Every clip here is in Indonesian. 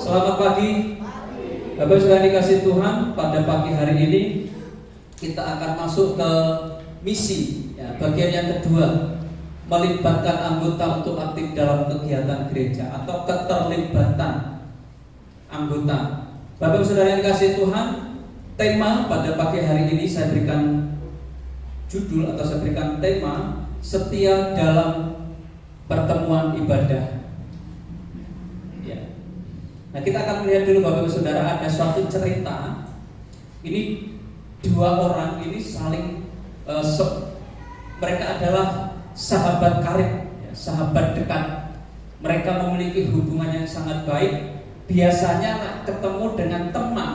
Selamat pagi. Bapak sudah dikasih Tuhan, pada pagi hari ini kita akan masuk ke misi ya, bagian yang kedua, melibatkan anggota untuk aktif dalam kegiatan gereja atau keterlibatan anggota. Bapak saudara yang dikasih Tuhan, tema pada pagi hari ini saya berikan judul atau saya berikan tema setia dalam pertemuan ibadah. Nah, kita akan melihat dulu Bapak Ibu Saudara, ada suatu cerita. Ini dua orang ini saling mereka adalah sahabat karib, ya, sahabat dekat. Mereka memiliki hubungan yang sangat baik. Biasanya ketemu dengan teman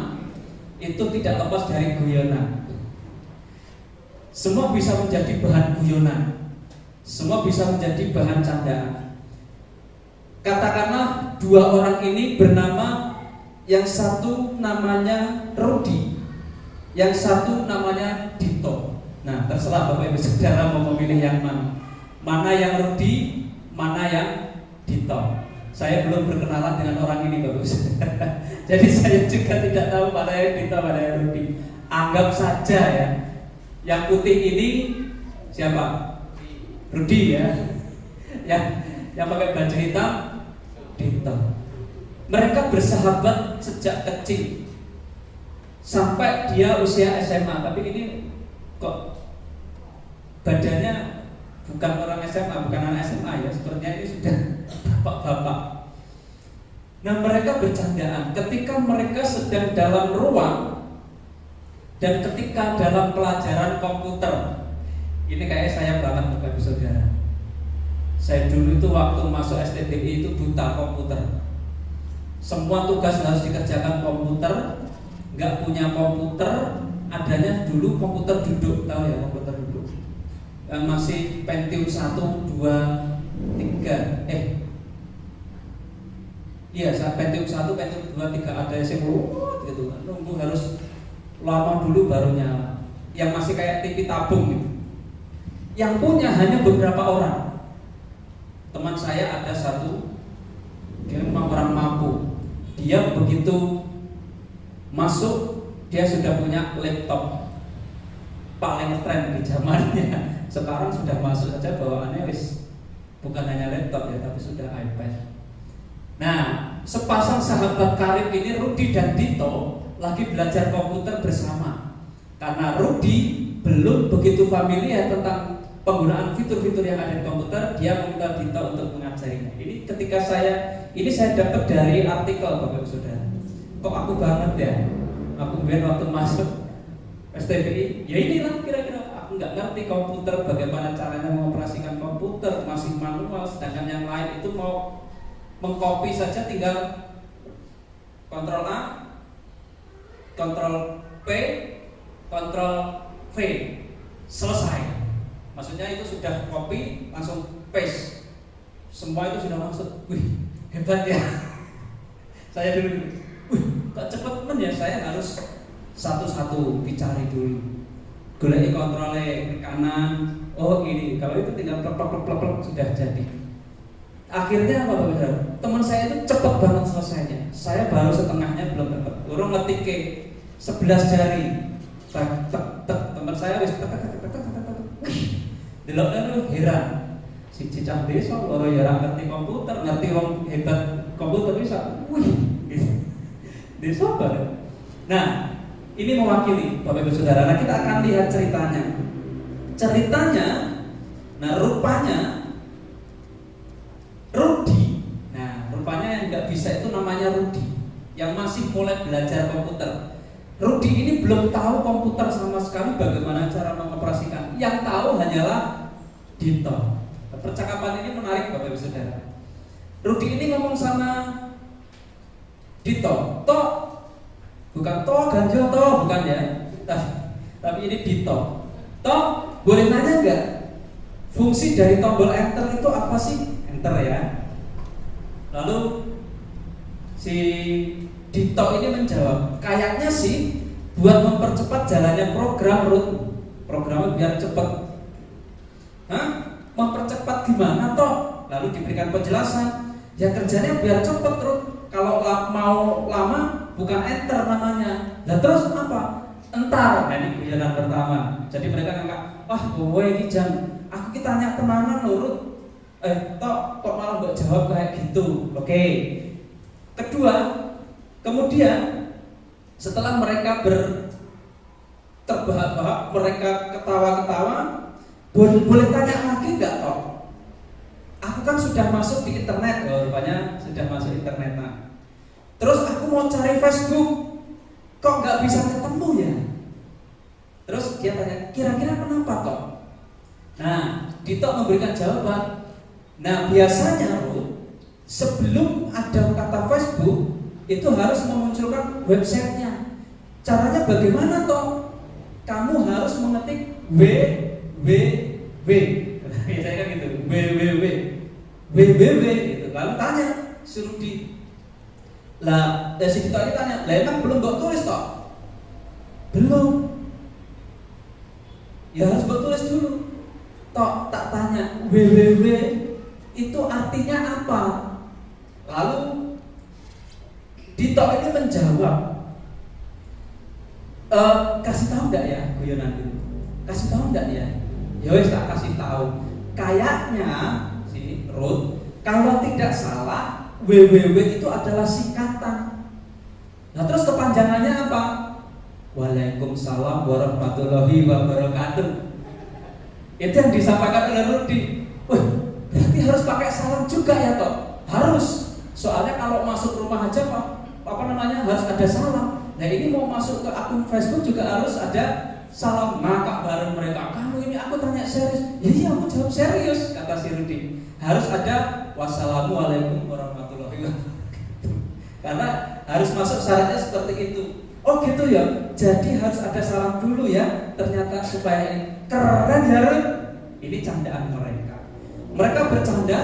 itu tidak lepas dari guyonan. Semua bisa menjadi bahan guyonan. Semua bisa menjadi bahan candaan. Katakanlah dua orang ini bernama, yang satu namanya Rudi, yang satu namanya Dito. Nah, terserah Bapak Ibu Saudara mau memilih yang mana. Mana yang Rudi, mana yang Dito. Saya belum berkenalan dengan orang ini Bapak Ibu Saudara. Jadi saya juga tidak tahu mana yang Dito, mana yang Rudi. Anggap saja ya, yang putih ini siapa? Rudi ya. Yang pakai baju hitam Dito. Mereka bersahabat sejak kecil sampai dia usia SMA. Tapi ini kok badannya bukan orang SMA, bukan anak SMA ya. Sepertinya ini sudah bapak-bapak. Nah, mereka bercandaan ketika mereka sedang dalam ruang dan ketika dalam pelajaran komputer. Ini kayak saya banget Bapak Ibu Saudara. Saya dulu itu waktu masuk STBI itu buta komputer. Semua tugas harus dikerjakan komputer. Nggak punya komputer, adanya dulu komputer duduk, tahu ya komputer duduk. Yang masih Pentium 1, 2, 3. Iya, saat Pentium 1, Pentium 2, 3 ada yang gitu. Nunggu harus lama dulu baru nyala. Yang masih kayak TV tabung gitu. Yang punya hanya beberapa orang. Teman saya ada satu, dia memang orang mampu. Dia begitu masuk, dia sudah punya laptop paling keren di zamannya. Sekarang sudah masuk saja bawaannya bukan hanya laptop ya, tapi sudah iPad. Nah, sepasang sahabat karib ini Rudi dan Dito lagi belajar komputer bersama. Karena Rudi belum begitu familiar tentang penggunaan fitur-fitur yang ada di komputer, dia meminta Dito untuk mengajarinya. Ini ketika saya dapat dari artikel Bapak Ibu Saudara. Kok aku banget ya? Aku waktu masuk STBI, ya inilah kira-kira aku nggak ngerti komputer, bagaimana caranya mengoperasikan komputer, masih manual, sedangkan yang lain itu mau mengcopy saja tinggal Ctrl A, Ctrl P, Ctrl V, selesai. Maksudnya itu sudah copy, langsung paste. Semua itu sudah masuk. Wih, hebat ya. Saya dulu, kok cepet men ya, saya harus satu-satu dicari dulu. Golek kontrol ke kanan. Oh ini, kalau itu tinggal plek sudah jadi. Akhirnya apa Bapak? Teman saya itu cepet banget selesainya. Saya baru setengahnya belum dapat. Orang ngetik ke 11 jari. Tek. Teman saya wis tek. Deloknya lu heran, si cicah desa orang jarang ngerti komputer, ngerti orang hebat komputer bisa, desa banget. Nah, ini mewakili Bapak Ibu Saudara. Nah, kita akan lihat ceritanya. Nah rupanya Rudi, yang nggak bisa itu namanya Rudi, yang masih mulai belajar komputer. Rudi ini belum tahu komputer sama sekali, bagaimana cara mengoperasikan. Yang tahu hanyalah Dito. Percakapan ini menarik Bapak Ibu Saudara. Rudi ini ngomong sama Dito, bukan ganjo bukan ya. Tapi ini Dito. Boleh nanya nggak? Fungsi dari tombol enter itu apa sih? Enter ya. Lalu si Dito ini menjawab, kayaknya sih buat mempercepat jalannya program programnya biar cepat. Mempercepat gimana toh? Lalu diberikan penjelasan, ya kerjanya biar cepat Kalau mau lama bukan enter namanya. Nah terus apa? Entar. Nah ini guyonan pertama. Jadi mereka ngangkat, wah kowe iki jan aku ki tanya tenanan lurut. Kok malah mbok jawab kayak gitu. Oke. Kedua, kemudian setelah mereka terbahak-bahak, mereka ketawa-ketawa, boleh tanya lagi nggak toh? Aku kan sudah masuk di internet, rupanya sudah masuk internet. Nah, terus aku mau cari Facebook, kok nggak bisa ketemu ya? Terus dia tanya, kira-kira kenapa toh? Nah, Dito memberikan jawaban. Nah, biasanya sebelum ada kata Facebook itu harus memunculkan websitenya. Caranya bagaimana toh? Kamu harus mengetik www. Biasanya kan gitu, www gitu. Lalu tanya, suruh di lah, si Dito ini tanya, lah emang belum mbok tulis toh? Belum. Ya harus mbok tulis dulu. Toh tak tanya, www itu artinya apa? Lalu Dito ini menjawab, kasih tahu enggak ya guyonan itu? Kasih tahu enggak ya? Ya wes tak kasih tahu. Kayaknya si Ruth, kalau tidak salah www itu adalah singkatan. Nah terus kepanjangannya apa? Waalaikumsalam warahmatullahi wabarakatuh. Itu yang disampaikan oleh Rudi. Wah, berarti harus pakai salam juga ya toh? Harus. Soalnya kalau masuk rumah aja harus ada salam. Nah ini mau masuk ke akun Facebook juga harus ada salam. Ngakak bareng mereka. Kamu ini aku tanya serius. Ya iya aku jawab serius, kata si Rudi. Harus ada wassalamualaikum warahmatullahi wabarakatuh. Karena harus masuk syaratnya seperti itu. Oh gitu ya. Jadi harus ada salam dulu ya. Ternyata supaya ini keren ya. Ini candaan mereka. Mereka bercanda,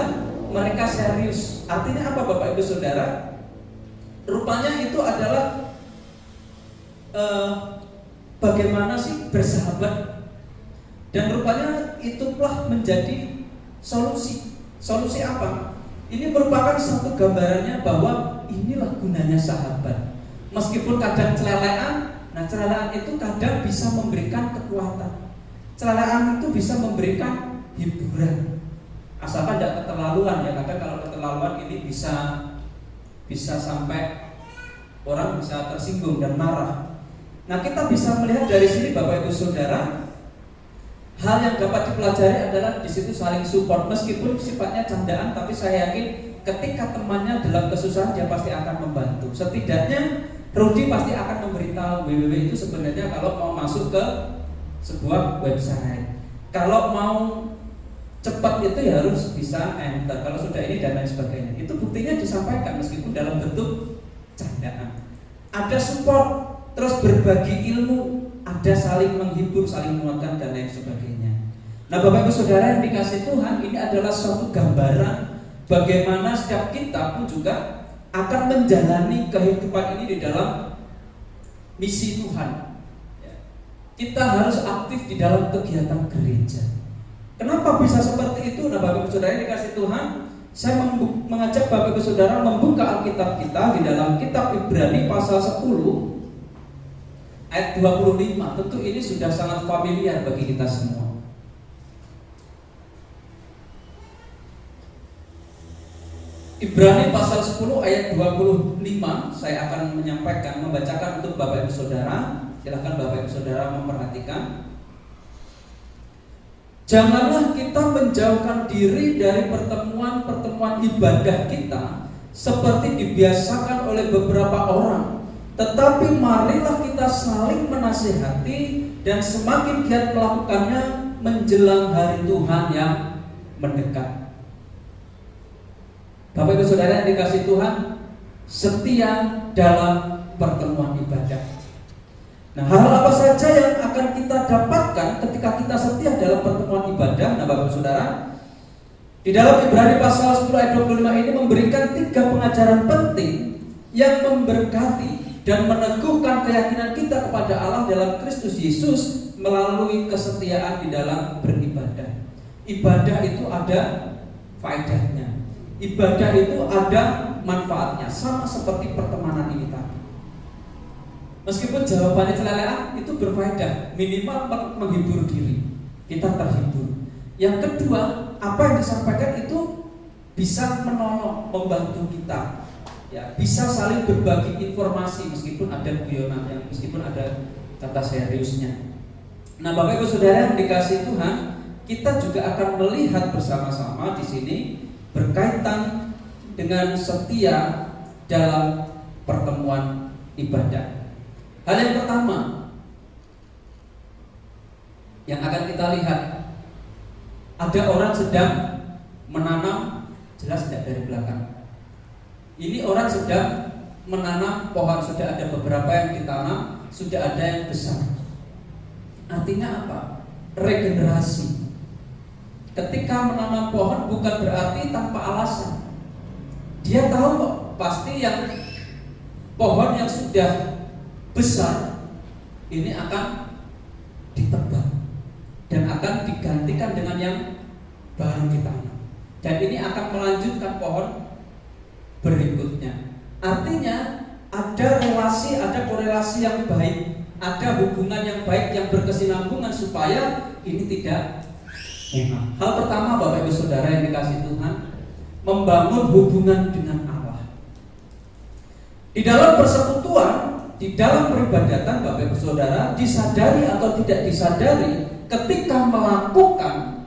mereka serius. Artinya apa Bapak Ibu Saudara? Rupanya itu adalah bagaimana sih bersahabat. Dan rupanya itulah menjadi solusi. Solusi apa? Ini merupakan satu gambarannya bahwa inilah gunanya sahabat. Meskipun kadang celelean, nah celelean itu kadang bisa memberikan kekuatan. Celelean itu bisa memberikan hiburan. Asalkan tidak keterlaluan ya. Kadang kalau keterlaluan ini bisa sampai orang bisa tersinggung dan marah. Nah kita bisa melihat dari sini Bapak Ibu Saudara, hal yang dapat dipelajari adalah di situ saling support. Meskipun sifatnya candaan, tapi saya yakin ketika temannya dalam kesusahan dia pasti akan membantu. Setidaknya Rudi pasti akan memberitahu www itu sebenarnya kalau mau masuk ke sebuah website. Kalau mau cepat itu ya harus bisa enter. Kalau sudah ini dan lain sebagainya. Itu buktinya disampaikan meskipun dalam bentuk candaan. Ada support, terus berbagi ilmu, ada saling menghibur, saling menguatkan dan lain sebagainya. Nah Bapak Ibu Saudara yang dikasih Tuhan, ini adalah suatu gambaran bagaimana setiap kita pun juga akan menjalani kehidupan ini di dalam misi Tuhan. Kita harus aktif di dalam kegiatan gereja. Kenapa bisa seperti itu? Nah Bapak Ibu Saudara yang dikasih Tuhan, saya mengajak Bapak Ibu Saudara membuka Alkitab kita di dalam kitab Ibrani pasal 10 ayat 25. Tentu ini sudah sangat familiar bagi kita semua. Ibrani pasal 10 ayat 25 saya akan menyampaikan, membacakan untuk Bapak Ibu Saudara. Silakan Bapak Ibu Saudara memperhatikan. Janganlah kita menjauhkan diri dari pertemuan-pertemuan ibadah kita seperti dibiasakan oleh beberapa orang, tetapi marilah kita saling menasihati dan semakin giat melakukannya menjelang hari Tuhan yang mendekat. Bapak Ibu Saudara yang dikasih Tuhan, setia dalam pertemuan ibadah. Nah, hal apa saja yang akan kita dapatkan ketika kita setia dalam pertemuan ibadah? Nah, Bapak Saudara, di dalam Ibrani pasal 10 ayat 25 ini memberikan 3 pengajaran penting yang memberkati dan meneguhkan keyakinan kita kepada Allah dalam Kristus Yesus melalui kesetiaan di dalam beribadah. Ibadah itu ada faedahnya. Ibadah itu ada manfaatnya, sama seperti pertemanan ini tadi. Meskipun jawabannya celelean, itu berfaedah, minimal menghibur diri, kita terhibur. Yang kedua, apa yang disampaikan itu bisa menolong, membantu kita, ya, bisa saling berbagi informasi meskipun ada guyonan, meskipun ada kata seriusnya. Nah, Bapak Ibu Saudara yang dikasihi Tuhan, kita juga akan melihat bersama-sama di sini berkaitan dengan setia dalam pertemuan ibadah. Hal yang pertama yang akan kita lihat, ada orang sedang menanam, jelas tidak dari belakang. Ini orang sedang menanam pohon, sudah ada beberapa yang ditanam, sudah ada yang besar. Artinya apa? Regenerasi. Ketika menanam pohon bukan berarti tanpa alasan. Dia tahu kok, pasti yang pohon yang sudah besar ini akan ditebang dan akan digantikan dengan yang baru ditanam. Dan ini akan melanjutkan pohon berikutnya. Artinya ada relasi, ada korelasi yang baik, ada hubungan yang baik yang berkesinambungan supaya ini tidak punah. Hal pertama Bapak Ibu Saudara yang dikasihi Tuhan, membangun hubungan dengan Allah. Di dalam persekutuan, di dalam peribadatan Bapak Ibu Saudara, disadari atau tidak disadari, ketika melakukan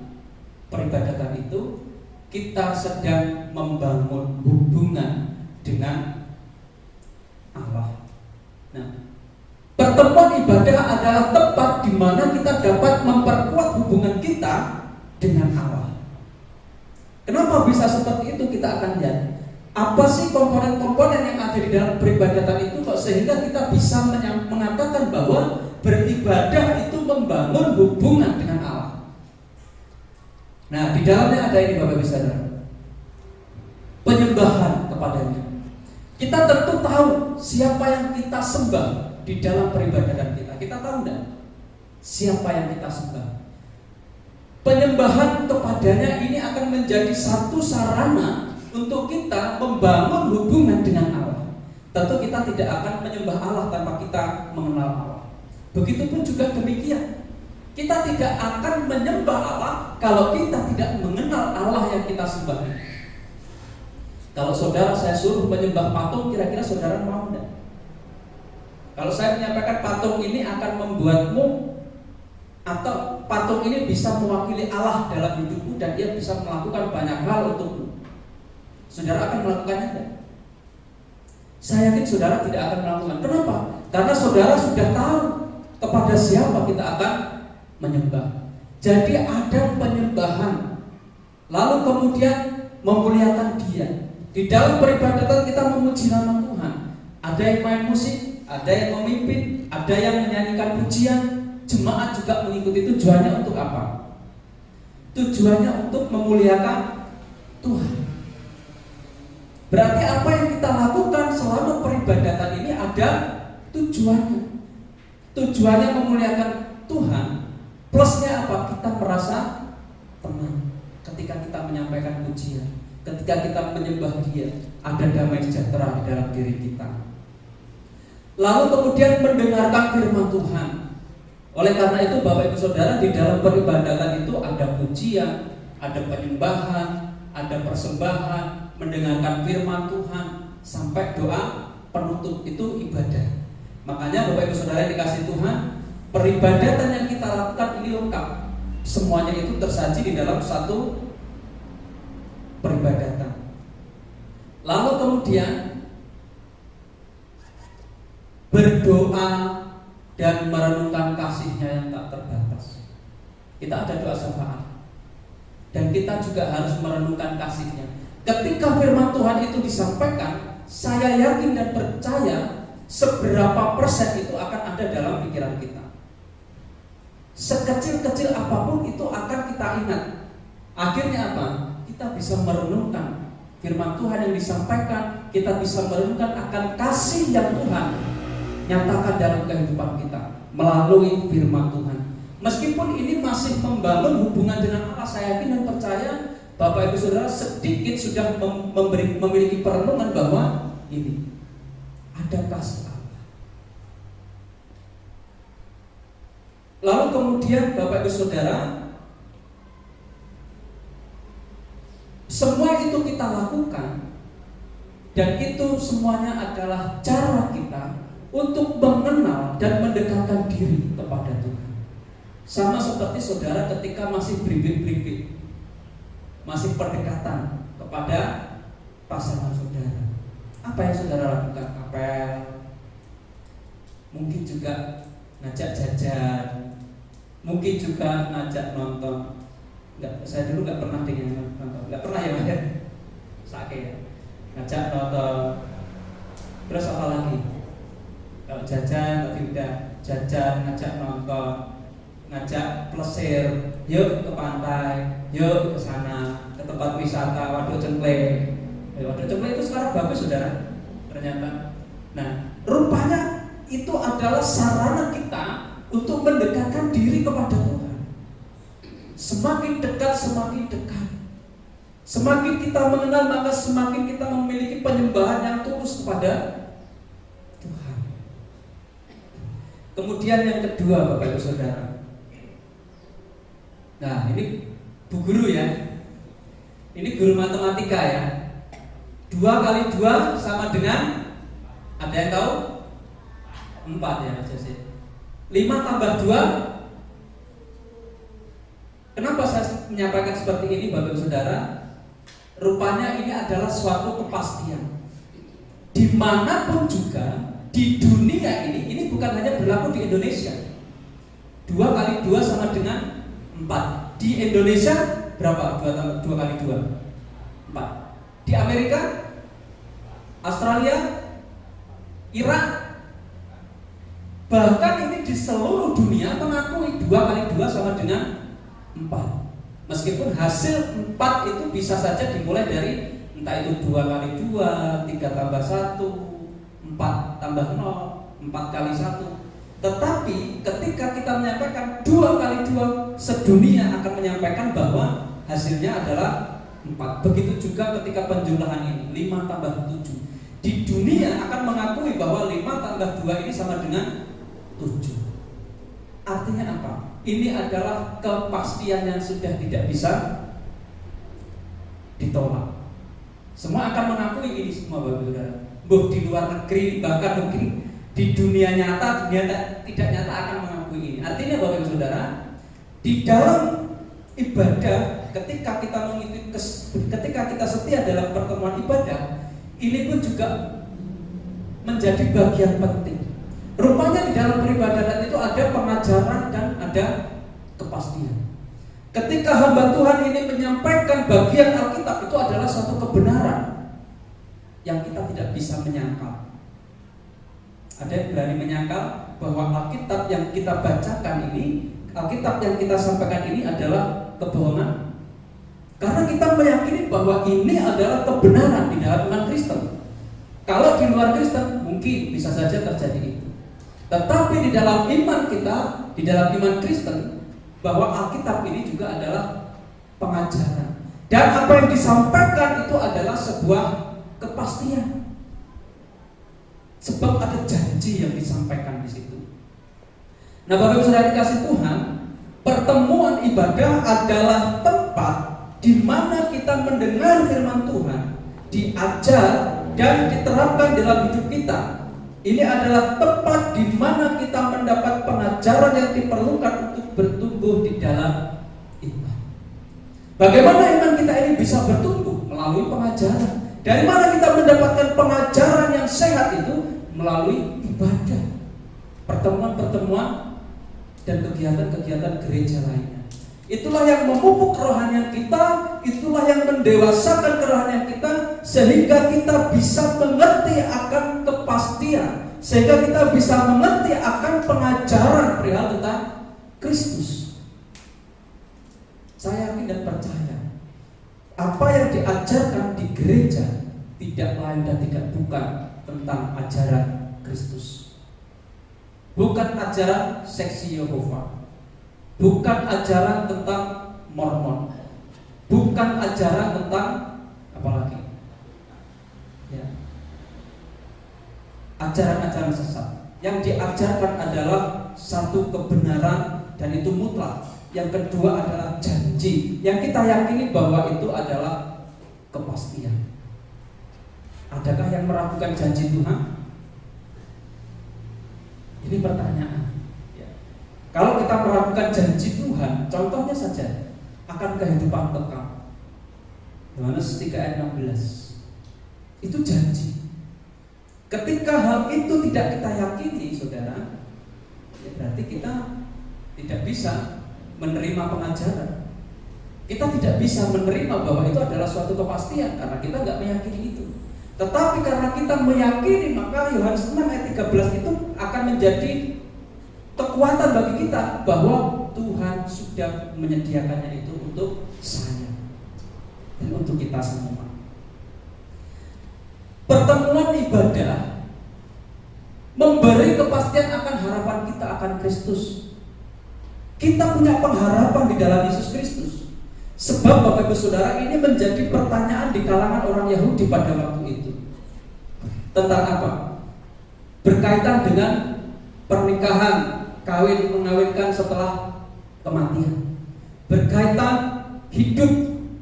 peribadatan itu, kita sedang membangun hubungan dengan Allah. Nah, pertemuan ibadah adalah tempat di mana kita dapat memperkuat hubungan kita dengan Allah. Kenapa bisa seperti itu, kita akan lihat. Apa sih komponen-komponen yang ada di dalam peribadatan itu kok sehingga kita bisa mengatakan bahwa beribadah itu membangun hubungan dengan Allah. Nah, di dalamnya ada ini Bapak Ibu Saudara, penyembahan kepadanya. Kita tentu tahu siapa yang kita sembah di dalam peribadatan kita. Kita tahu enggak siapa yang kita sembah? Penyembahan kepadanya ini akan menjadi satu sarana untuk kita membangun hubungan dengan Allah. Tentu kita tidak akan menyembah Allah tanpa kita mengenal Allah. Begitupun juga demikian, kita tidak akan menyembah Allah kalau kita tidak mengenal Allah yang kita sembah. Kalau saudara saya suruh menyembah patung, kira-kira saudara mau enggak? Kalau saya menyampaikan patung ini akan membuatmu, atau patung ini bisa mewakili Allah dalam hidupmu dan dia bisa melakukan banyak hal untukmu, saudara akan melakukannya enggak? Saya yakin saudara tidak akan melakukan. Kenapa? Karena saudara sudah tahu kepada siapa kita akan menyembah. Jadi ada penyembahan, lalu kemudian memuliakan Dia. Di dalam peribadatan kita memuji nama Tuhan. Ada yang main musik, ada yang memimpin, ada yang menyanyikan pujian. Jemaat juga mengikuti. Tujuannya untuk apa? Tujuannya untuk memuliakan Tuhan. Berarti apa yang kita lakukan selama peribadatan ini ada tujuannya. Tujuannya memuliakan Tuhan. Plusnya apa? Kita merasa tenang ketika kita menyampaikan pujian, ketika kita menyembah Dia, ada damai sejahtera di dalam diri kita. Lalu kemudian mendengarkan firman Tuhan. Oleh karena itu Bapak Ibu Saudara, di dalam peribadatan itu ada pujian, ada penyembahan, ada persembahan, mendengarkan firman Tuhan, sampai doa penutup itu ibadah. Makanya Bapak Ibu Saudara yang dikasihi Tuhan, peribadatan yang kita lakukan ini lengkap. Semuanya itu tersaji di dalam satu peribadatan. Lalu kemudian berdoa dan merenungkan kasih-Nya yang tak terbatas. Kita ada doa syafaat, dan kita juga harus merenungkan kasih-Nya. Ketika firman Tuhan itu disampaikan, saya yakin dan percaya seberapa persen itu akan ada dalam pikiran kita. Sekecil-kecil apapun itu akan kita ingat. Akhirnya apa? Kita bisa merenungkan firman Tuhan yang disampaikan. Kita bisa merenungkan akan kasih yang Tuhan nyatakan dalam kehidupan kita melalui firman Tuhan. Meskipun ini masih membangun hubungan dengan Allah, saya yakin dan percaya Bapak Ibu Saudara sedikit sudah memiliki perenungan bahwa ini ada kasih Allah. Lalu kemudian Bapak Ibu Saudara, semua itu kita lakukan, dan itu semuanya adalah cara kita untuk mengenal dan mendekatkan diri kepada Tuhan. Sama seperti saudara ketika masih beribit-beribit, masih pendekatan kepada pasangan saudara. Apa yang saudara lakukan? Apel, mungkin juga ngajak jajan, mungkin juga ngajak nonton. Saya dulu nggak pernah dengan nonton, nggak pernah ya, sakit ya. Ngajak nonton, terus apa lagi? Kalau jajan, tapi udah jajan, ngajak nonton, ngajak plesir, yuk ke pantai, yuk ke sana, ke tempat wisata, Waduk Cengkleh. Waduk Cengkleh itu sekarang bagus saudara, ternyata. Nah, rupanya itu adalah sarana kita untuk mendekatkan diri kepada Tuhan. Semakin dekat, semakin dekat. Semakin kita mengenal, maka semakin kita memiliki penyembahan yang tulus kepada Tuhan. Kemudian yang kedua, Bapak Ibu Saudara. Nah, ini Bu Guru ya. Ini guru matematika ya. 2 kali 2 sama dengan, ada yang tahu? 4 ya Mas Jose. 5 tambah 2. Kenapa saya menyampaikan seperti ini Bapak Ibu Saudara? Rupanya ini adalah suatu kepastian. Dimanapun juga di dunia ini bukan hanya berlaku di Indonesia. 2 kali 2 sama dengan 4. Di Indonesia berapa? 2 kali 2? 4. Di Amerika, Australia, Irak, bahkan ini di seluruh dunia mengakui 2 kali 2 sama dengan 4. Meskipun hasil 4 itu bisa saja dimulai dari entah itu 2 kali 2, 3 tambah 1, 4 tambah 0, 4 kali 1. Tetapi ketika kita menyampaikan 2 kali 2, sedunia akan menyampaikan bahwa hasilnya adalah 4. Begitu juga ketika penjumlahan ini 5 tambah 7. Di dunia akan mengakui bahwa 5 tambah 2 ini sama dengan 7. Artinya apa? Ini adalah kepastian yang sudah tidak bisa ditolak. Semua akan mengakui ini semua Bapak Saudara. Di luar negeri, bahkan mungkin di dunia nyata, dunia tidak nyata akan mengakui ini. Artinya Bapak Ibu Saudara, di dalam ibadah ketika kita mengikuti, ketika kita setia dalam pertemuan ibadah, ini pun juga menjadi bagian penting. Rupanya di dalam peribadatan itu ada pengajaran dan ada kepastian. Ketika hamba Tuhan ini menyampaikan bagian Alkitab, itu adalah suatu kebenaran yang kita tidak bisa menyangkal. Ada yang berani menyangkal bahwa Alkitab yang kita bacakan ini, Alkitab yang kita sampaikan ini adalah kebohongan? Karena kita meyakini bahwa ini adalah kebenaran di dalam iman Kristen. Kalau di luar Kristen mungkin bisa saja terjadi itu. Tetapi di dalam iman kita, di dalam iman Kristen, bahwa Alkitab ini juga adalah pengajaran. Dan apa yang disampaikan itu adalah sebuah kepastian. Sebab ada janji yang disampaikan di situ. Nah, Bapak Ibu Saudara dikasih Tuhan, pertemuan ibadah adalah tempat di mana kita mendengar firman Tuhan, diajar dan diterapkan dalam hidup kita. Ini adalah tempat di mana kita mendapat pengajaran yang diperlukan untuk bertumbuh di dalam iman. Bagaimana iman kita ini bisa bertumbuh? Melalui pengajaran. Dari mana kita mendapatkan pengajaran yang sehat itu? Melalui ibadah, pertemuan-pertemuan, dan kegiatan-kegiatan gereja lainnya. Itulah yang memupuk kerohanian kita, itulah yang mendewasakan kerohanian kita, sehingga kita bisa mengerti akan kepastian, sehingga kita bisa mengerti akan pengajaran perihal tentang Kristus. Saya yakin dan percaya, apa yang diajarkan di gereja tidak lain dan tidak bukan tentang ajaran Kristus. Bukan ajaran seksi Yehova, bukan ajaran tentang Mormon, bukan ajaran tentang apa lagi? Ya. Ajaran-ajaran sesat. Yang diajarkan adalah satu kebenaran dan itu mutlak. Yang kedua adalah janji yang kita yakini bahwa itu adalah kepastian. Adakah yang meragukan janji Tuhan? Ini pertanyaan. Ya. Kalau kita meragukan janji Tuhan, contohnya saja akan kehidupan kekal. Yohanes 3 ayat 16. Itu janji. Ketika hal itu tidak kita yakini, saudara, ya berarti kita tidak bisa menerima pengajaran. Kita tidak bisa menerima bahwa itu adalah suatu kepastian karena kita nggak meyakini itu. Tetapi karena kita meyakini, maka Yohanes 6 ayat 13 itu akan menjadi kekuatan bagi kita bahwa Tuhan sudah menyediakannya itu untuk saya dan untuk kita semua. Pertemuan ibadah memberi kepastian akan harapan kita akan Kristus. Kita punya pengharapan di dalam Yesus Kristus. Sebab Bapak Ibu Saudara, ini menjadi pertanyaan di kalangan orang Yahudi pada waktu itu. Tentang apa? Berkaitan dengan pernikahan, kawin mengawinkan setelah kematian. Berkaitan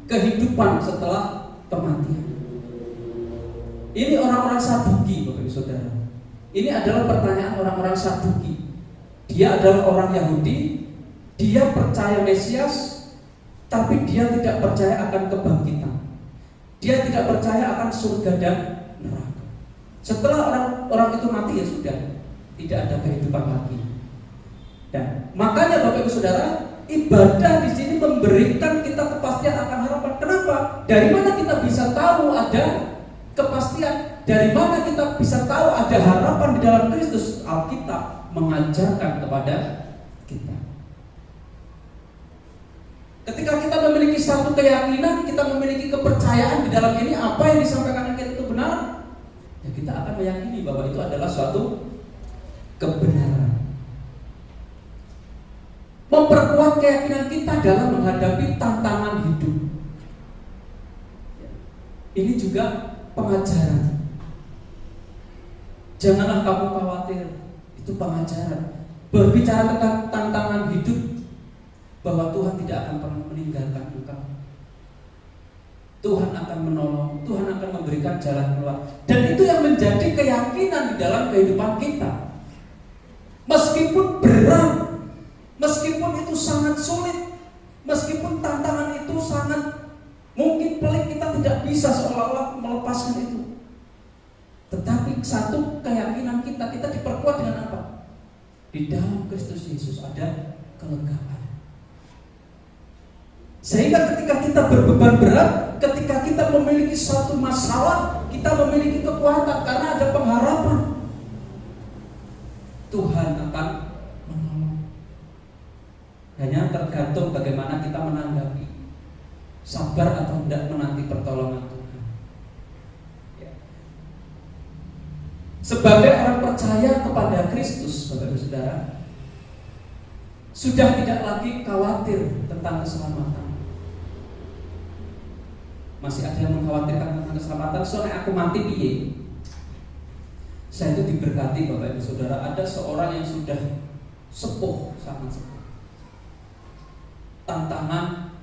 kehidupan setelah kematian. Ini orang-orang Saduki, Bapak Ibu Saudara. Ini adalah pertanyaan orang-orang Saduki. Dia adalah orang Yahudi, dia percaya Mesias, tapi dia tidak percaya akan kebangkitan. Dia tidak percaya akan surga dan neraka. Setelah orang itu mati ya sudah, tidak ada kehidupan lagi. Dan makanya Bapak Ibu Saudara, ibadah di sini memberikan kita kepastian akan harapan. Kenapa? Dari mana kita bisa tahu ada kepastian? Dari mana kita bisa tahu ada harapan di dalam Kristus? Alkitab mengajarkan kepada kita. Ketika kita memiliki satu keyakinan, kita memiliki kepercayaan di dalam ini, apa yang disampaikan kita itu benar, ya kita akan meyakini bahwa itu adalah suatu kebenaran. Memperkuat keyakinan kita dalam menghadapi tantangan hidup. Ini juga pengajaran. Janganlah kamu khawatir, itu pengajaran. Berbicara tentang tantangan hidup, bahwa Tuhan tidak akan pernah meninggalkan engkau. Tuhan akan menolong, Tuhan akan memberikan jalan keluar. Dan itu yang menjadi keyakinan di dalam kehidupan kita. Meskipun berat, meskipun itu sangat sulit, meskipun tantangan itu sangat mungkin pelik, kita tidak bisa seolah-olah melepaskan itu. Tetapi satu keyakinan kita diperkuat dengan apa? Di dalam Kristus Yesus ada kelegaan. Sehingga ketika kita berbeban berat, ketika kita memiliki suatu masalah, kita memiliki kekuatan karena ada pengharapan. Tuhan akan menolong. Hanya tergantung bagaimana kita menanggapi, sabar atau tidak menanti pertolongan Tuhan. Ya. Sebagai orang percaya kepada Kristus, Bapak Ibu Saudara, sudah tidak lagi khawatir tentang keselamatan. Masih ada yang mengkhawatirkan tentang keselamatan, soalnya aku mati piye. Saya itu diberkati Bapak Ibu Saudara, ada seorang yang sudah sepuh, sangat sepuh. Tantangan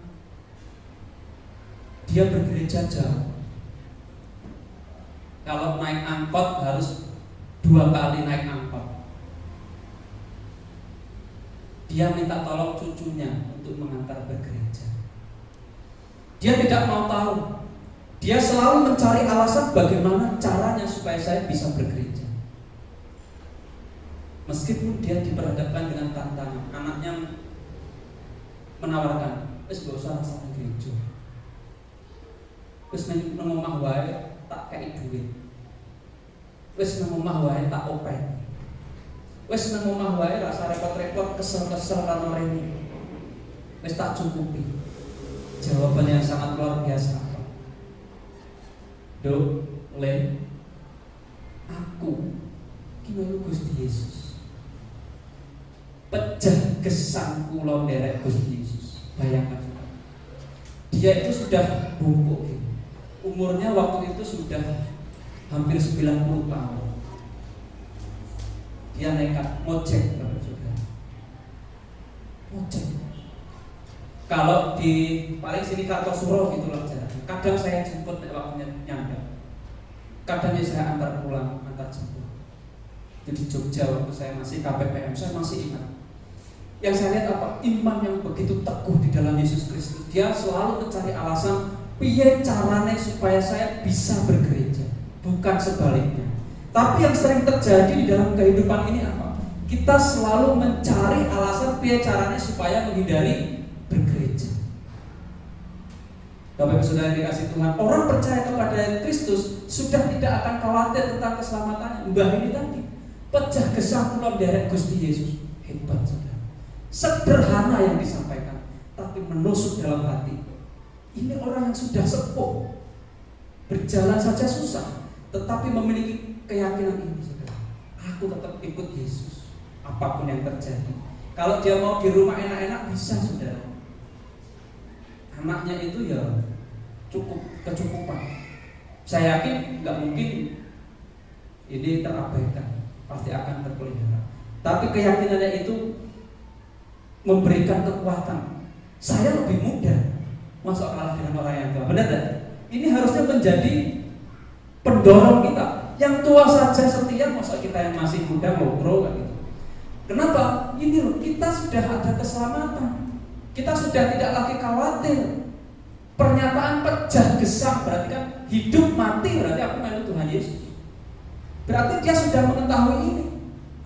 dia bergereja jauh. Kalau naik angkot harus 2 kali naik angkot. Dia minta tolong cucunya untuk mengantar bergereja. Dia tidak mau tahu. Dia selalu mencari alasan bagaimana caranya supaya saya bisa bergereja. Meskipun dia diperhadapkan dengan tantangan, anaknya menawarkan, "Wis gak usah rasane gereja. Wis nang omah wae tak kei duit. Wis nang omah wae tak opek. Wis nang omah wae rasa repot-repot kesel-kesel karo rene. Wis tak cukupi." Jawabannya yang sangat luar biasa. Dok, Len, aku kini Gusti Yesus. Pecah gesang kula nderek Gusti Yesus. Bayangkan. Dia itu sudah bungkuk. Umurnya waktu itu sudah hampir 90 tahun. Dia nekat ngojek, ngojek. Kalau di paling sini Kartosuro gitu loh jalan. Kadang saya jemput waktunya nyampe. Kadang saya antar pulang, antar jemput. Jadi Jogja waktu saya masih KPPM, saya masih ingat. Yang saya lihat apa? Iman yang begitu teguh di dalam Yesus Kristus. Dia selalu mencari alasan piye caranya supaya saya bisa bergereja, bukan sebaliknya. Tapi yang sering terjadi di dalam kehidupan ini apa? Kita selalu mencari alasan piye caranya supaya menghindari bergereja. Bapak Ibu Saudara yang dikasih Tuhan, orang percaya kepada Kristus sudah tidak akan khawatir tentang keselamatannya. Mbah ini tadi pecah gesang kulon derek Gusti Yesus. Hebat saudara. Sederhana yang disampaikan, tapi menusuk dalam hati. Ini orang yang sudah sepuh, berjalan saja susah, tetapi memiliki keyakinan ini saudara. Aku tetap ikut Yesus, apapun yang terjadi. Kalau dia mau di rumah enak-enak bisa saudara. Anaknya itu ya cukup kecukupan. Saya yakin nggak mungkin ini terabaikan, pasti akan terpelihara. Tapi keyakinannya itu memberikan kekuatan. Saya lebih muda, masuk kalah dengan orang yang tua. Benar tak? Ini harusnya menjadi pendorong kita. Yang tua saja setia, masa kita yang masih muda ngobrol kan gitu. Kenapa? Ini loh, kita sudah ada keselamatan. Kita sudah tidak lagi khawatir. Pernyataan pecah gesang berarti kan hidup mati, berarti aku menurut Tuhan Yesus. Berarti dia sudah mengetahui ini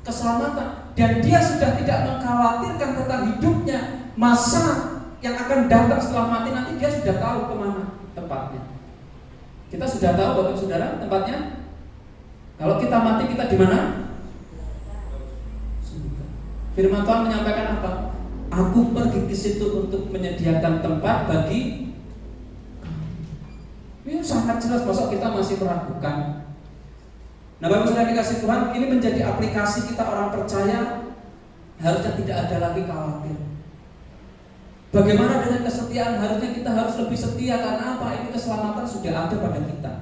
keselamatan, dan dia sudah tidak mengkhawatirkan tentang hidupnya, masa yang akan datang setelah mati nanti dia sudah tahu kemana tempatnya. Kita sudah tahu Bapak Saudara tempatnya. Kalau kita mati kita di mana? Firman Tuhan menyampaikan apa? Aku pergi ke situ untuk menyediakan tempat bagi. Ini sangat jelas, masa kita masih meragukan. Nah, Bapak Saudara dikasih Tuhan, ini menjadi aplikasi kita orang percaya. Harusnya tidak ada lagi khawatir. Bagaimana dengan kesetiaan? Harusnya kita harus lebih setia. Karena apa? Ini keselamatan sudah ada pada kita.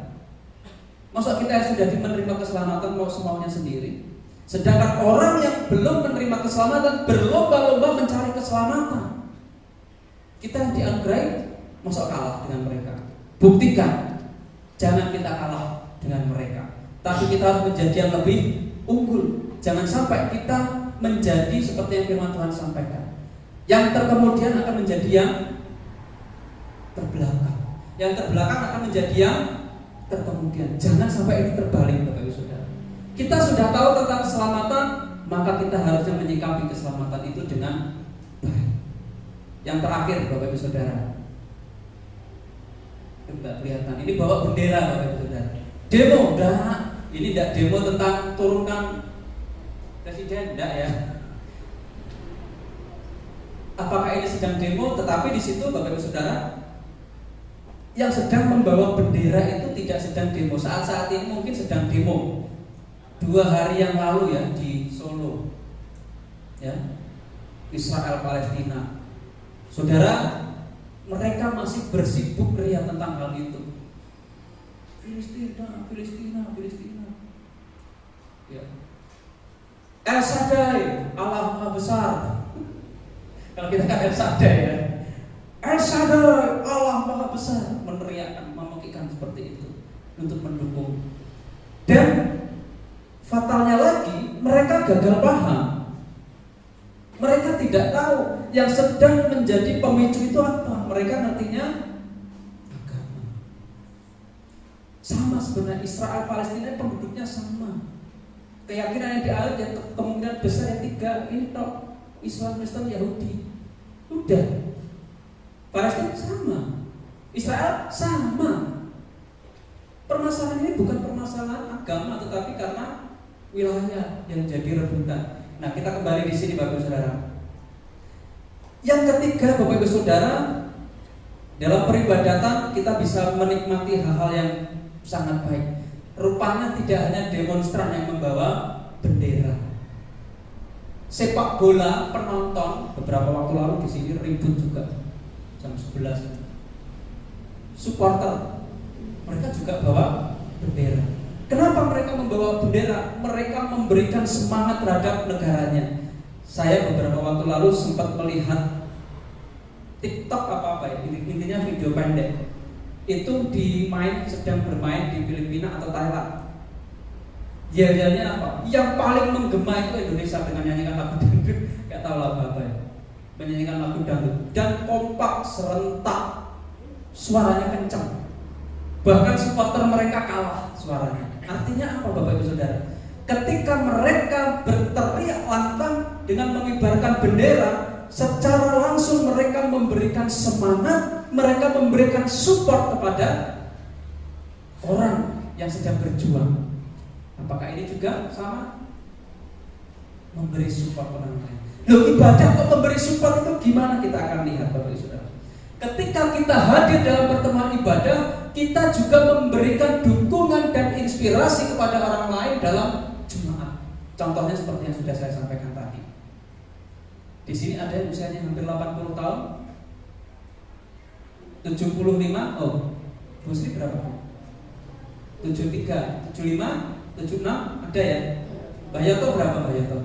Masa kita yang sudah menerima keselamatan mau semaunya sendiri? Sedangkan orang yang belum menerima keselamatan berlomba-lomba mencari keselamatan. Kita yang dianugerahi, masa kalah dengan mereka? Buktikan, jangan kita kalah dengan mereka, tapi kita harus menjadi yang lebih unggul. Jangan sampai kita menjadi seperti yang firman Tuhan sampaikan, yang terkemudian akan menjadi yang terbelakang, yang terbelakang akan menjadi yang terkemudian. Jangan sampai ini terbalik Bapak Ibu Saudara. Kita sudah tahu tentang keselamatan, maka kita harusnya menyikapi keselamatan itu dengan baik. Yang terakhir Bapak Ibu Saudara, enggak kelihatan, ini bawa bendera Bapak Ibu Saudara. Demo, enggak, ini enggak demo tentang turunkan presiden, enggak ya. Apakah ini sedang demo? Tetapi di situ Bapak Ibu Saudara, yang sedang membawa bendera itu tidak sedang demo. Saat-saat ini mungkin sedang demo. 2 hari yang lalu ya di Solo, ya, Israel Palestina. Saudara, mereka masih bersibuk ria tentang hal itu. Filistina, Filistina, Filistina. Ya. El Shaddai, Allah Maha Besar. Kalau kita kan El Shaddai ya. El Shaddai, Allah Maha Besar, meneriakkan, memekikkan seperti itu untuk mendukung. Dan fatalnya lagi, mereka gagal paham. Mereka tidak tahu yang sedang menjadi pemicu itu apa. Mereka nantinya agama. Sama sebenarnya Israel Palestina penduduknya sama. Keyakinan yang dianut yang kemungkinan besar yang 3 ini top, Islam, Kristen, Yahudi. Udah. Palestina sama, Israel sama. Permasalahan ini bukan permasalahan agama, tetapi karena wilayah yang jadi rebutan. Nah, kita kembali di sini Bapak Ibu Saudara. Yang ketiga Bapak Ibu Saudara, dalam peribadatan kita bisa menikmati hal-hal yang sangat baik. Rupanya tidak hanya demonstran yang membawa bendera. Sepak bola penonton beberapa waktu lalu di sini ribut juga jam 11. supporter. Mereka juga bawa bendera. Kenapa mereka membawa bendera? Mereka memberikan semangat terhadap negaranya. Saya beberapa waktu lalu sempat melihat TikTok apa ya, intinya video pendek. Itu sedang bermain di Filipina atau Thailand. Yel-yelnya apa? Yang paling menggema itu Indonesia dengan nyanyikan lagu dangdut. Gak tahu lagu apa ya. Menyanyikan lagu dangdut dan kompak serentak, suaranya kencang. Bahkan supporter mereka kalah suaranya. Artinya apa Bapak Ibu Saudara? Ketika mereka berteriak lantang dengan mengibarkan bendera, secara langsung mereka memberikan semangat, mereka memberikan support kepada orang yang sedang berjuang. Apakah ini juga sama? Memberi support orang lain. Loh, ibadah kok memberi support itu gimana? Kita akan lihat Bapak Ibu Saudara. Ketika kita hadir dalam pertemuan ibadah, kita juga memberikan dukungan dan inspirasi kepada orang lain dalam jemaat. Contohnya seperti yang sudah saya sampaikan tadi. Di sini ada yang usianya hampir 80 tahun, 75. Oh, Muslim berapa? 73, 75, 76 ada ya. Mbak Yato berapa Mbak Yato?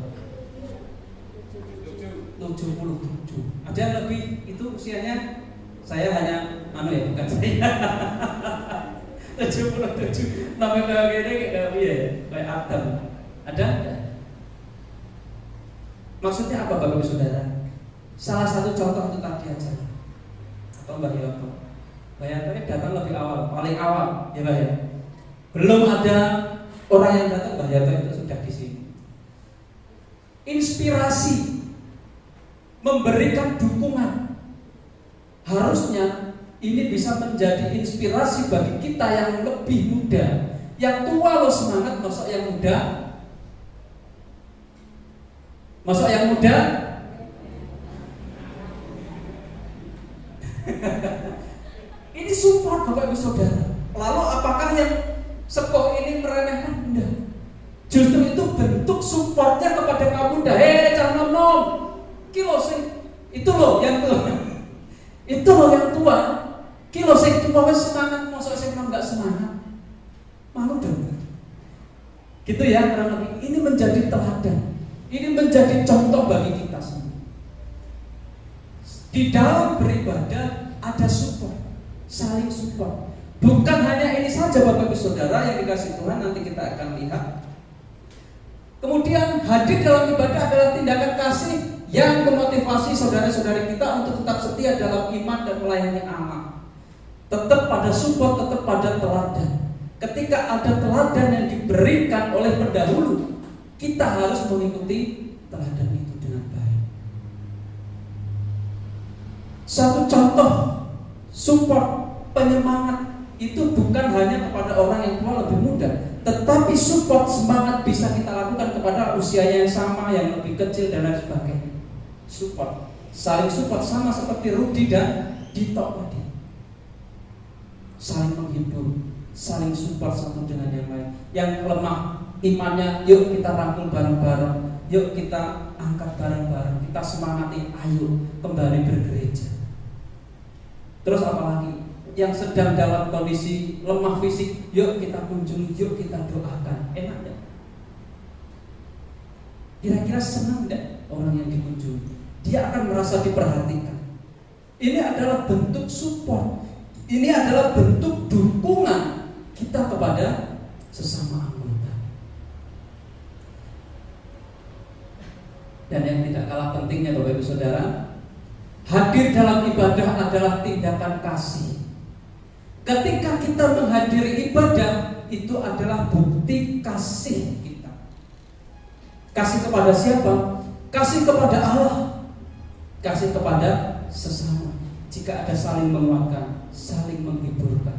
77. Ada yang lebih itu usianya? Saya hanya bukan saya. 77. Namanya kayak kayak Adam. Ada? Maksudnya apa Bapak Ibu Saudara? Salah satu contoh itu tadi aja. Atau Mbak Yato. Mbak Yato ini datang lebih awal, paling awal, ya Mbak ya. Belum ada orang yang datang, Mbak Yato itu sudah di sini. Inspirasi, memberikan dukungan. Harusnya ini bisa menjadi inspirasi bagi kita yang lebih muda. Yang tua lo semangat, masa yang muda? Masa yang muda? Ini support Bapak Ibu Saudara. Lalu apakah yang sepuh ini meremehkan? Enggak. Justru itu bentuk supportnya kepada kamu muda. Jangan nom. Kilo sing itu loh yang tua. Itu loh yang tua. Kilo sing tua wis semangat, masa sing nom enggak semangat. Malu dong. Gitu ya kurang lebih. Ini menjadi teladan. Ini menjadi contoh bagi kita semua. Di dalam beribadah ada support, saling support. Bukan hanya ini saja Bapak Ibu Saudara yang dikasih Tuhan, nanti kita akan lihat. Kemudian hadir dalam ibadah adalah tindakan kasih yang memotivasi saudara-saudari kita untuk tetap setia dalam iman dan melayani Allah. Tetap pada support, tetap pada teladan. Ketika ada teladan yang diberikan oleh pendahulu, kita harus mengikuti teladan itu dengan baik. Satu contoh support, penyemangat itu bukan hanya kepada orang yang tua lebih muda, tetapi support semangat bisa kita lakukan kepada usia yang sama, yang lebih kecil dan lain sebagainya. Support, saling support sama seperti Rudi dan Dito tadi. Saling menghibur, saling support satu dengan yang lain. Yang lemah imannya, yuk kita rangkul bareng-bareng, yuk kita angkat bareng-bareng, kita semangati, ayo kembali bergereja. Terus apalagi yang sedang dalam kondisi lemah fisik, yuk kita kunjungi, yuk kita doakan. Enak gak? Kira-kira senang gak orang yang dikunjungi? Dia akan merasa diperhatikan. Ini adalah bentuk support. Ini adalah bentuk dukungan kita kepada sesama anggota. Dan yang tidak kalah pentingnya Bapak Ibu Saudara, hadir dalam ibadah adalah tindakan kasih. Ketika kita menghadiri ibadah, itu adalah bukti kasih kita. Kasih kepada siapa? Kasih kepada Allah, kasih kepada sesama. Jika ada saling menguatkan, saling menghiburkan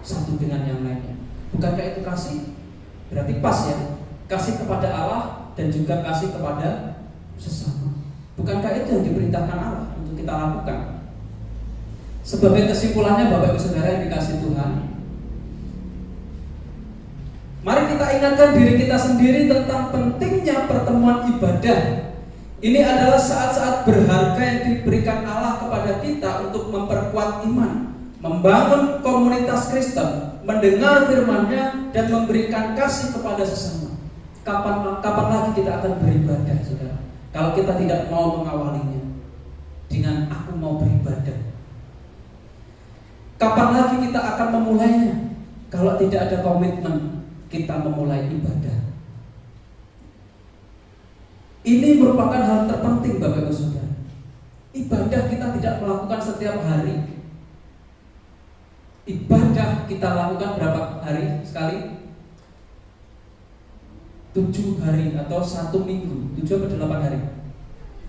satu dengan yang lainnya. Bukankah itu kasih? Berarti pas ya. Kasih kepada Allah dan juga kasih kepada sesama. Bukankah itu yang diperintahkan Allah untuk kita lakukan? Sebagai kesimpulannya Bapak Ibu Saudara yang dikasih Tuhan, mari kita ingatkan diri kita sendiri tentang pentingnya pertemuan ibadah. Ini adalah saat-saat berharga yang diberikan Allah kepada kita untuk memperkuat iman, membangun komunitas Kristen, mendengar firman-Nya dan memberikan kasih kepada sesama. Kapan lagi kita akan beribadah, saudara? Kalau kita tidak mau mengawalinya dengan aku mau beribadah. Kapan lagi kita akan memulainya kalau tidak ada komitmen kita memulai ibadah? Ini merupakan hal terpenting Bapak Ibu Saudara. Ibadah kita tidak melakukan setiap hari. Ibadah kita lakukan berapa hari sekali? 7 hari atau 1 minggu. 7 atau 8 hari?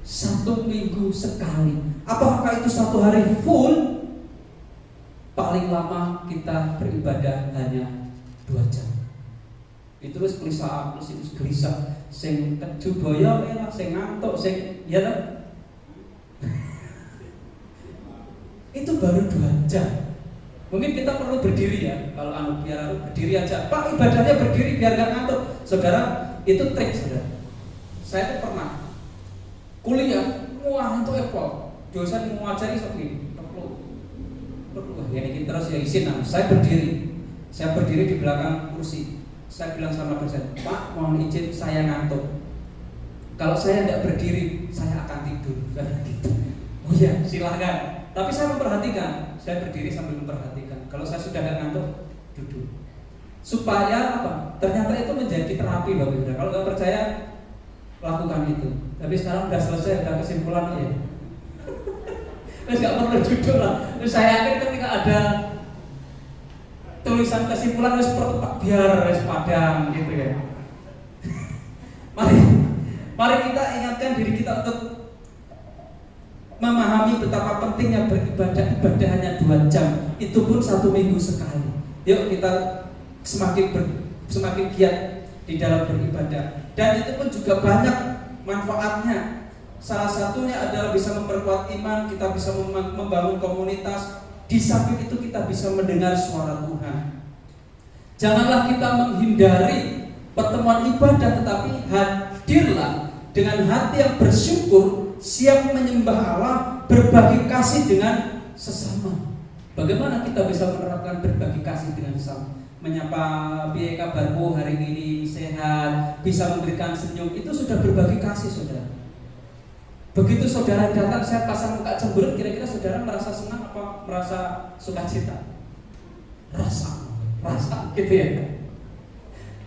1 minggu sekali. Apakah itu 1 hari full? Paling lama kita beribadah hanya 2 jam. Itu terus gelisah, terus gelisah, sing keju boyo lah, sing ngantuk, sing ya lah. Itu baru 2 jam. Mungkin kita perlu berdiri ya, kalau biar berdiri aja. Pak, ibadahnya berdiri biar nggak ngantuk. Saudara, itu trik saudara. Saya tuh pernah kuliah, wah itu apa? Dosen mau ngajari seperti ini terus ya izin. Saya berdiri di belakang kursi. Saya bilang sama dosen, Pak, mohon izin saya ngantuk. Kalau saya tidak berdiri, saya akan tidur. Oh iya, silahkan. Tapi saya memperhatikan, saya berdiri sambil memperhatikan. Kalau saya sudah tidak ngantuk, duduk. Supaya apa? Ternyata itu menjadi terapi Bapak Ibu. Kalau nggak percaya, lakukan itu. Tapi sekarang sudah selesai, sudah kesimpulan ya. Terus nggak perlu duduk lah. Terus saya yakin ketika ada tulisan kesimpulan harus pertepak biar harus padam gitu ya. Mari kita ingatkan diri kita untuk memahami betapa pentingnya beribadah. Ibadah hanya 2 jam, itu pun 1 minggu sekali. Yuk kita semakin giat di dalam beribadah. Dan itu pun juga banyak manfaatnya. Salah satunya adalah bisa memperkuat iman, kita bisa membangun komunitas. Di samping itu kita bisa mendengar suara Tuhan. Janganlah kita menghindari pertemuan ibadah, tetapi hadirlah dengan hati yang bersyukur, siap menyembah Allah, berbagi kasih dengan sesama. Bagaimana kita bisa menerapkan berbagi kasih dengan sesama? Menyapa, piye kabarmu hari ini, sehat, bisa memberikan senyum, itu sudah berbagi kasih saudara. Begitu saudara datang, saya pasang muka cemberut, kira-kira saudara merasa senang apa merasa sukacita? Rasa gitu ya.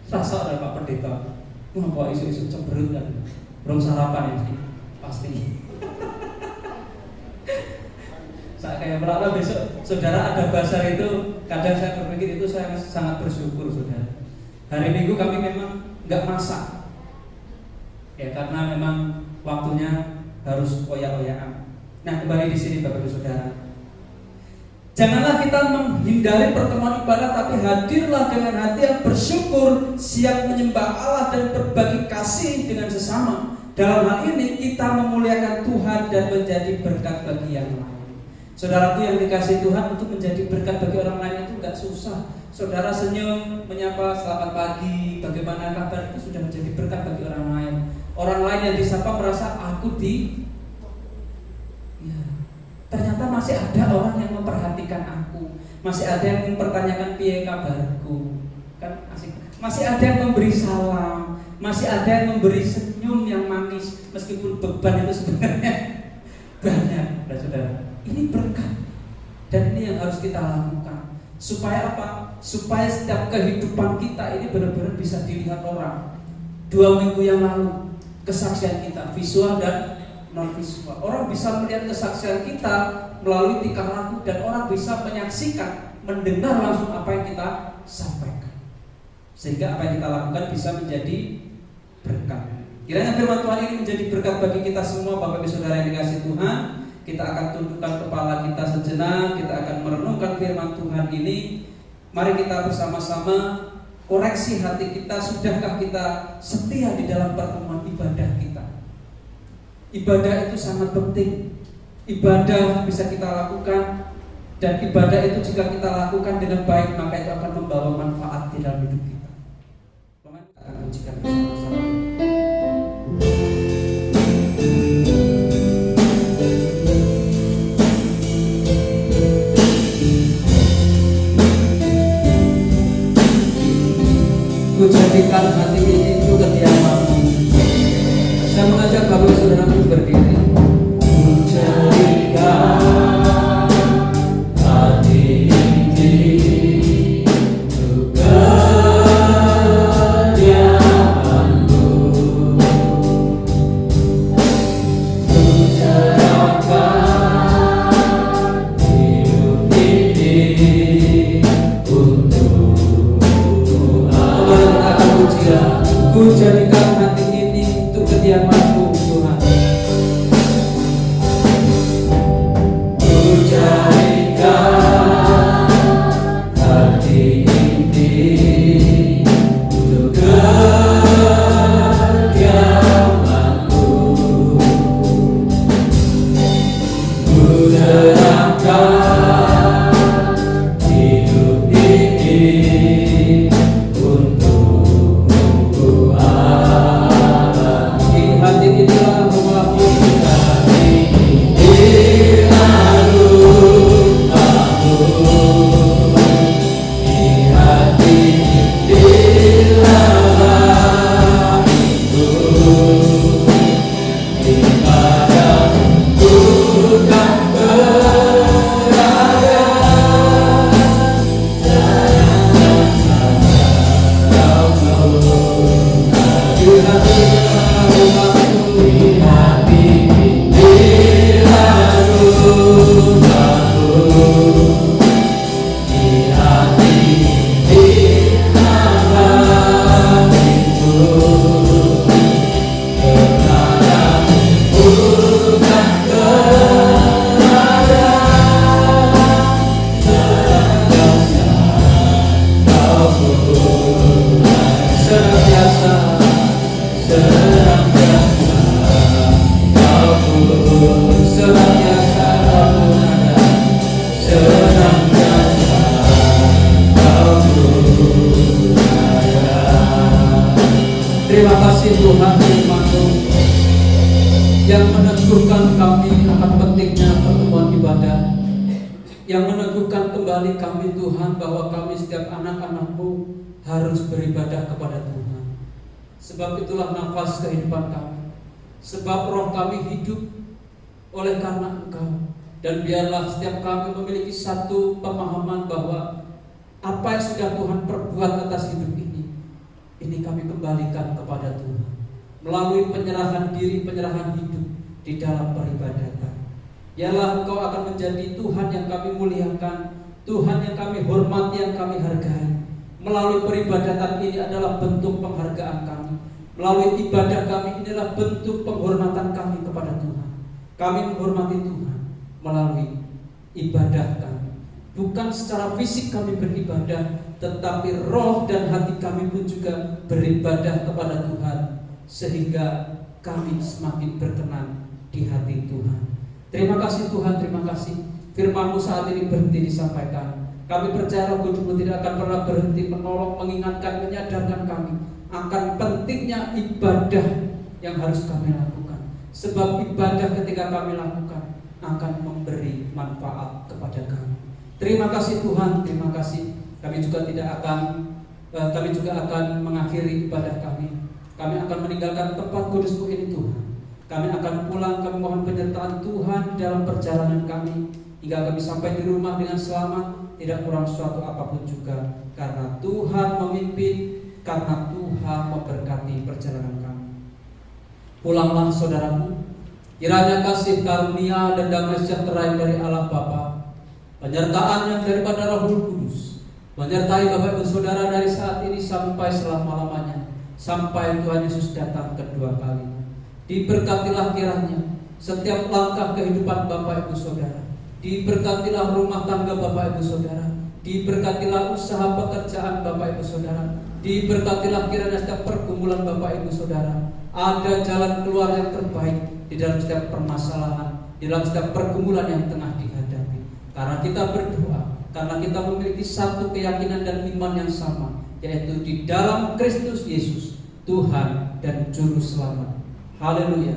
Rasa ada Pak Pendeta. Wah, kok isu-isu cemberut kan? Belum sarapan ya, pasti. Saya kayak merasa besok saudara ada bazar itu, kadang saya berpikir itu saya sangat bersyukur saudara. Hari Minggu kami memang nggak masak, ya karena memang waktunya harus oyak-oyakan. Nah, kembali di sini Bapak Ibu Saudara. Janganlah kita menghindari pertemuan ibadah, tapi hadirlah dengan hati yang bersyukur, siap menyembah Allah dan berbagi kasih dengan sesama. Dalam hal ini kita memuliakan Tuhan dan menjadi berkat bagi yang lain. Saudaraku yang dikasihi Tuhan, untuk menjadi berkat bagi orang lain itu enggak susah. Saudara senyum, menyapa selamat pagi, bagaimana kabar, itu sudah menjadi berkat bagi orang lain. Orang lain yang disapa merasa ternyata masih ada orang yang memperhatikan aku, masih ada yang mempertanyakan piye kabarku, kan asik. Masih ada yang memberi salam, masih ada yang memberi senyum yang manis, meskipun beban itu sebenarnya banyak. Saudara, ini berkat, dan ini yang harus kita lakukan. Supaya apa? Supaya setiap kehidupan kita ini benar-benar bisa dilihat orang. 2 minggu yang lalu kesaksian kita visual dan non visual. Orang bisa melihat kesaksian kita melalui tingkah laku, dan orang bisa menyaksikan, mendengar langsung apa yang kita sampaikan. Sehingga apa yang kita lakukan bisa menjadi berkat. Kiranya firman Tuhan ini menjadi berkat bagi kita semua Bapak Ibu Saudara yang dikasihi Tuhan. Kita akan tundukkan kepala kita sejenak, kita akan merenungkan firman Tuhan ini. Mari kita bersama-sama koreksi hati kita. Sudahkah kita setia di dalam pertemuan ibadah kita? Ibadah itu sangat penting. Ibadah bisa kita lakukan, dan ibadah itu jika kita lakukan dengan baik, maka itu akan membawa manfaat di dalam hidup kita. Kita akan pujikan bersama-sama. Ku jadikan hati ini untuk kediamanmu. Saya mengajak Bapak Saudaraku berdiri. Ku jadikan hati ini untuk kediamanmu. Ku serahkan hidup ini untuk ku jadikan hati ini untuk kediamanmu Tuhan. Ku jadikan hati ini untuk kediamanmu. Ku serahkan hidup ini untuk di hati inilah rumahmu, hati inilah rumahmu, di hati inilah hatiku, di padamu kan berada, di hati rumahku, di hati inilah rumahku, di hati inilah hatiku, kepadamu kan berada, senantiasa senantiasa terima kasih Tuhan firman-Mu yang meneguhkan kami akan pentingnya pertemuan ibadah, yang meneguhkan kembali kami Tuhan bahwa kami setiap anak-anak-Mu harus beribadah kepada Tuhan. Sebab itulah nafas kehidupan kami, sebab roh kami hidup oleh karena Engkau. Dan biarlah setiap kami memiliki satu pemahaman bahwa apa yang sudah Tuhan perbuat atas hidup ini kami kembalikan kepada Tuhan melalui penyerahan diri, penyerahan hidup di dalam peribadatan. Biarlah Engkau akan menjadi Tuhan yang kami muliakan, Tuhan yang kami hormati, yang kami hargai. Melalui peribadatan ini adalah bentuk penghargaan kami. Melalui ibadah kami inilah bentuk penghormatan kami kepada Tuhan. Kami menghormati Tuhan melalui ibadah kami. Bukan secara fisik kami beribadah, tetapi roh dan hati kami pun juga beribadah kepada Tuhan, sehingga kami semakin berkenan di hati Tuhan. Terima kasih Tuhan, terima kasih. Firman-Mu saat ini berhenti disampaikan. Kami percaya Roh Kudus-Mu tidak akan pernah berhenti menolong, mengingatkan, menyadarkan kami akan pentingnya ibadah yang harus kami lakukan. Sebab ibadah ketika kami lakukan akan memberi manfaat kepada kami. Terima kasih Tuhan, terima kasih. Kami juga akan mengakhiri ibadah kami. Kami akan meninggalkan tempat kudus-Mu ini Tuhan. Kami akan pulang, kami mohon penyertaan Tuhan dalam perjalanan kami hingga kami sampai di rumah dengan selamat, tidak kurang suatu apapun juga. Karena Tuhan memimpin, karena Tuhan memberkati perjalanan kami. Pulanglah saudaraku, kiranya kasih karunia dan damai sejahtera yang dari Allah Bapa, penyertaan yang daripada Roh Kudus menyertai Bapak Ibu Saudara dari saat ini sampai selama-lamanya, sampai Tuhan Yesus datang kedua kalinya. Diberkatilah kiranya setiap langkah kehidupan Bapak Ibu Saudara. Diberkatilah rumah tangga Bapak Ibu Saudara. Diberkatilah usaha pekerjaan Bapak Ibu Saudara. Diberkatilah kiranya setiap pergumulan Bapak Ibu Saudara. Ada jalan keluar yang terbaik di dalam setiap permasalahan, di dalam setiap pergumulan yang tengah dihadapi. Karena kita berdoa, karena kita memiliki satu keyakinan dan iman yang sama, yaitu di dalam Kristus Yesus, Tuhan dan Juru Selamat. Haleluya.